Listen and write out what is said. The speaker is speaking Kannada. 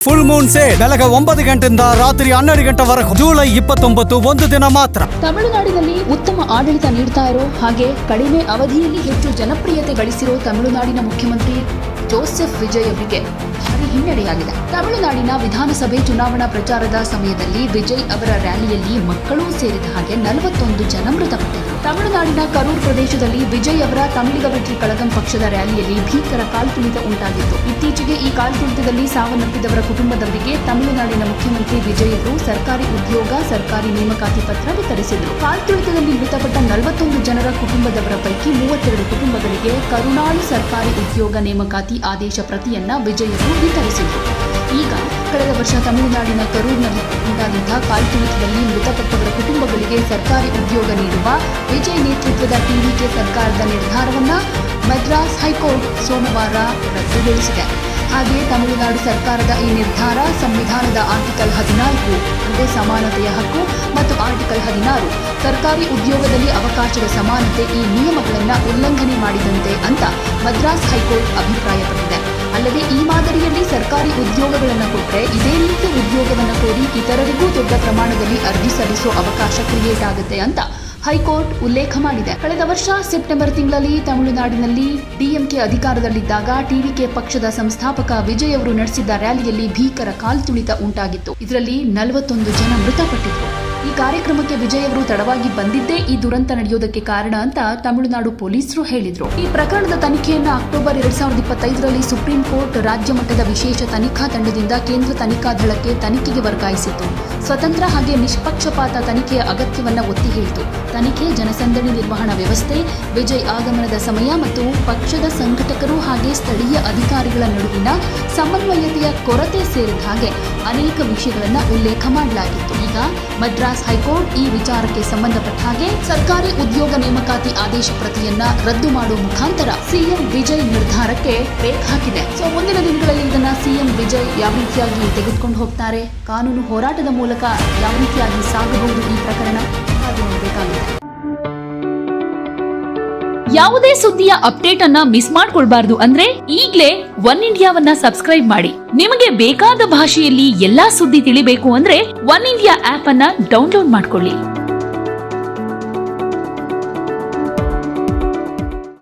ಫುಲ್ ಮೂನ್ ಸೇಲ್ ಬೆಳಗ್ಗೆ 9 ಗಂಟೆಯಿಂದ ರಾತ್ರಿ 12 ಗಂಟೆವರೆಗೂ ಜುಲೈ 29 ಒಂದು ದಿನ ಮಾತ್ರ. ತಮಿಳುನಾಡಿನಲ್ಲಿ ಉತ್ತಮ ಆಡಳಿತ ನೀಡ್ತಾ ಇರೋ ಹಾಗೆ ಕಡಿಮೆ ಅವಧಿಯಲ್ಲಿ ಹೆಚ್ಚು ಜನಪ್ರಿಯತೆ ಗಳಿಸಿರೋ ತಮಿಳುನಾಡಿನ ಮುಖ್ಯಮಂತ್ರಿ ಜೋಸೆಫ್ ವಿಜಯ್ ಅವರಿಗೆ ಭಾರಿ ಹಿನ್ನಡೆಯಾಗಿದೆ. ತಮಿಳುನಾಡಿನ ವಿಧಾನಸಭೆ ಚುನಾವಣಾ ಪ್ರಚಾರದ ಸಮಯದಲ್ಲಿ ವಿಜಯ್ ಅವರ ರ್ಯಾಲಿಯಲ್ಲಿ ಮಕ್ಕಳೂ ಸೇರಿದ ಹಾಗೆ 41 ಜನ ಮೃತಪಟ್ಟರು. ತಮಿಳುನಾಡಿನ ಕರೂರ್ ಪ್ರದೇಶದಲ್ಲಿ ವಿಜಯ್ ಅವರ ತಮಿಳಿಗ ವೆಟ್ರಿ ಕಳಗಂ ಪಕ್ಷದ ರ್ಯಾಲಿಯಲ್ಲಿ ಭೀಕರ ಕಾಲ್ತುಳಿತ ಉಂಟಾಗಿತ್ತು. ಇತ್ತೀಚೆಗೆ ಈ ಕಾಲ್ತುಳಿತದಲ್ಲಿ ಸಾವನ್ನಪ್ಪಿದವರ ಕುಟುಂಬದವರಿಗೆ ತಮಿಳುನಾಡಿನ ಮುಖ್ಯಮಂತ್ರಿ ವಿಜಯ್ ಅವರು ಸರ್ಕಾರಿ ಉದ್ಯೋಗ, ಸರ್ಕಾರಿ ನೇಮಕಾತಿ ಪತ್ರ ವಿತರಿಸಿದರು. ಕಾಲ್ತುಳಿತದಲ್ಲಿ ಮೃತಪಟ್ಟ 41 ಜನರ ಕುಟುಂಬದವರ ಪೈಕಿ 32 ಕುಟುಂಬಗಳಿಗೆ ಕರುಣಾಳು ಸರ್ಕಾರಿ ಉದ್ಯೋಗ ನೇಮಕಾತಿ ಆದೇಶ ಪ್ರತಿಯನ್ನ ವಿಜಯ್ ಅವರು ವಿತರಿಸಿದರು. ಈಗ ಕಳೆದ ವರ್ಷ ತಮಿಳುನಾಡಿನ ಕರೂರ್ನಲ್ಲಿ ಉಂಟಾದಂತಹ ಕಾಲ್ತುಳಿತದಲ್ಲಿ ಮೃತಪಟ್ಟವರ ಕುಟುಂಬಗಳಿಗೆ ಸರ್ಕಾರಿ ಉದ್ಯೋಗ ನೀಡುವ ವಿಜಯ್ ನೇತೃತ್ವದ ಟಿವಿಕೆ ಸರ್ಕಾರದ ನಿರ್ಧಾರವನ್ನ ಮದ್ರಾಸ್ ಹೈಕೋರ್ಟ್ ಸೋಮವಾರ ರದ್ದುಗೊಳಿಸಿದೆ. ಹಾಗೆಯೇ ತಮಿಳುನಾಡು ಸರ್ಕಾರದ ಈ ನಿರ್ಧಾರ ಸಂವಿಧಾನದ ಆರ್ಟಿಕಲ್ 14 ಅಂದರೆ ಸಮಾನತೆಯ ಹಕ್ಕು ಮತ್ತು ಆರ್ಟಿಕಲ್ 16 ಸರ್ಕಾರಿ ಉದ್ಯೋಗದಲ್ಲಿ ಅವಕಾಶದ ಸಮಾನತೆ ಈ ನಿಯಮಗಳನ್ನು ಉಲ್ಲಂಘನೆ ಮಾಡಿದಂತೆ ಅಂತ ಮದ್ರಾಸ್ ಹೈಕೋರ್ಟ್ ಅಭಿಪ್ರಾಯಪಟ್ಟಿದೆ. ಅಲ್ಲದೆ ಈ ಮಾದರಿಯಲ್ಲಿ ಸರ್ಕಾರಿ ಉದ್ಯೋಗಗಳನ್ನು ಕೊಟ್ಟರೆ ಇದೇ ರೀತಿ ಉದ್ಯೋಗವನ್ನು ಕೋರಿ ಇತರರಿಗೂ ದೊಡ್ಡ ಪ್ರಮಾಣದಲ್ಲಿ ಅರ್ಜಿ ಸಲ್ಲಿಸೋ ಅವಕಾಶ ಕ್ರಿಯೇಟ್ ಆಗುತ್ತೆ ಅಂತ ಹೈಕೋರ್ಟ್ ಉಲ್ಲೇಖ ಮಾಡಿದೆ. ಕಳೆದ ವರ್ಷ ಸೆಪ್ಟೆಂಬರ್ ತಿಂಗಳಲ್ಲಿ ತಮಿಳುನಾಡಿನಲ್ಲಿ ಡಿಎಂಕೆ ಅಧಿಕಾರದಲ್ಲಿದ್ದಾಗ ಟಿವಿಕೆ ಪಕ್ಷದ ಸಂಸ್ಥಾಪಕ ವಿಜಯ್ ಅವರು ನಡೆಸಿದ್ದ ರ್ಯಾಲಿಯಲ್ಲಿ ಭೀಕರ ಕಾಲ್ತುಳಿತ ಉಂಟಾಗಿತ್ತು. ಇದರಲ್ಲಿ 41 ಜನ ಮೃತಪಟ್ಟಿದ್ರು. ಈ ಕಾರ್ಯಕ್ರಮಕ್ಕೆ ವಿಜಯ್ ಅವರು ತಡವಾಗಿ ಬಂದಿದ್ದೇ ಈ ದುರಂತ ನಡೆಯೋದಕ್ಕೆ ಕಾರಣ ಅಂತ ತಮಿಳುನಾಡು ಪೊಲೀಸರು ಹೇಳಿದ್ರು. ಈ ಪ್ರಕರಣದ ತನಿಖೆಯನ್ನ ಅಕ್ಟೋಬರ್ 2025ರಲ್ಲಿ ಸುಪ್ರೀಂ ಕೋರ್ಟ್ ರಾಜ್ಯ ಮಟ್ಟದ ವಿಶೇಷ ತನಿಖಾ ತಂಡದಿಂದ ಕೇಂದ್ರ ತನಿಖಾ ದಳಕ್ಕೆ ತನಿಖೆಗೆ ವರ್ಗಾಯಿಸಿತ್ತು. ಸ್ವತಂತ್ರ ಹಾಗೆ ನಿಷ್ಪಕ್ಷಪಾತ ತನಿಖೆಯ ಅಗತ್ಯವನ್ನ ಒತ್ತಿ ಹೇಳಿತು. ತನಿಖೆ, ಜನಸಂದಣಿ ನಿರ್ವಹಣಾ ವ್ಯವಸ್ಥೆ, ವಿಜಯ್ ಆಗಮನದ ಸಮಯ ಮತ್ತು ಪಕ್ಷದ ಸಂಘಟಕರು ಹಾಗೆ ಸ್ಥಳೀಯ ಅಧಿಕಾರಿಗಳ ನಡುವಿನ ಸಮನ್ವಯತೆಯ ಕೊರತೆ ಸೇರಿದ ಹಾಗೆ ಅನೇಕ ವಿಷಯಗಳನ್ನ ಉಲ್ಲೇಖ ಮಾಡಲಾಗಿತ್ತು. ಈಗ ಮದ್ರಾಸ್ ಹೈಕೋರ್ಟ್ ಈ ವಿಚಾರಕ್ಕೆ ಸಂಬಂಧಪಟ್ಟ ಹಾಗೆ ಸರ್ಕಾರಿ ಉದ್ಯೋಗ ನೇಮಕಾತಿ ಆದೇಶ ಪ್ರತಿಯನ್ನ ರದ್ದು ಮಾಡುವ ಮುಖಾಂತರ ಸಿಎಂ ವಿಜಯ್ ನಿರ್ಧಾರಕ್ಕೆ ಬ್ರೇಕ್ ಹಾಕಿದೆ. ಮುಂದಿನ ದಿನಗಳಲ್ಲಿ ಇದನ್ನ ಸಿಎಂ ವಿಜಯ್ ಯಾವ ರೀತಿಯಾಗಿ ತೆಗೆದುಕೊಂಡು ಹೋಗ್ತಾರೆ, ಕಾನೂನು ಹೋರಾಟದ ಮೂಲಕ ಯಾವ ರೀತಿಯಾಗಿ ಸಾಗಬಹುದು ಈ ಪ್ರಕರಣ ಅದು ನೋಡಬೇಕಾಗಿದೆ. ಯಾವುದೇ ಸುದ್ದಿಯ ಅಪ್ಡೇಟ್ ಅನ್ನ ಮಿಸ್ ಮಾಡ್ಕೊಳ್ಬಾರ್ದು ಅಂದ್ರೆ ಈಗ್ಲೇ ಒನ್ ಇಂಡಿಯಾವನ್ನ ಸಬ್ಸ್ಕ್ರೈಬ್ ಮಾಡಿ. ನಿಮಗೆ ಬೇಕಾದ ಭಾಷೆಯಲ್ಲಿ ಎಲ್ಲಾ ಸುದ್ದಿ ತಿಳಿಬೇಕು ಅಂದ್ರೆ ಒನ್ ಇಂಡಿಯಾ ಆಪ್ ಅನ್ನ ಡೌನ್ಲೋಡ್ ಮಾಡ್ಕೊಳ್ಳಿ.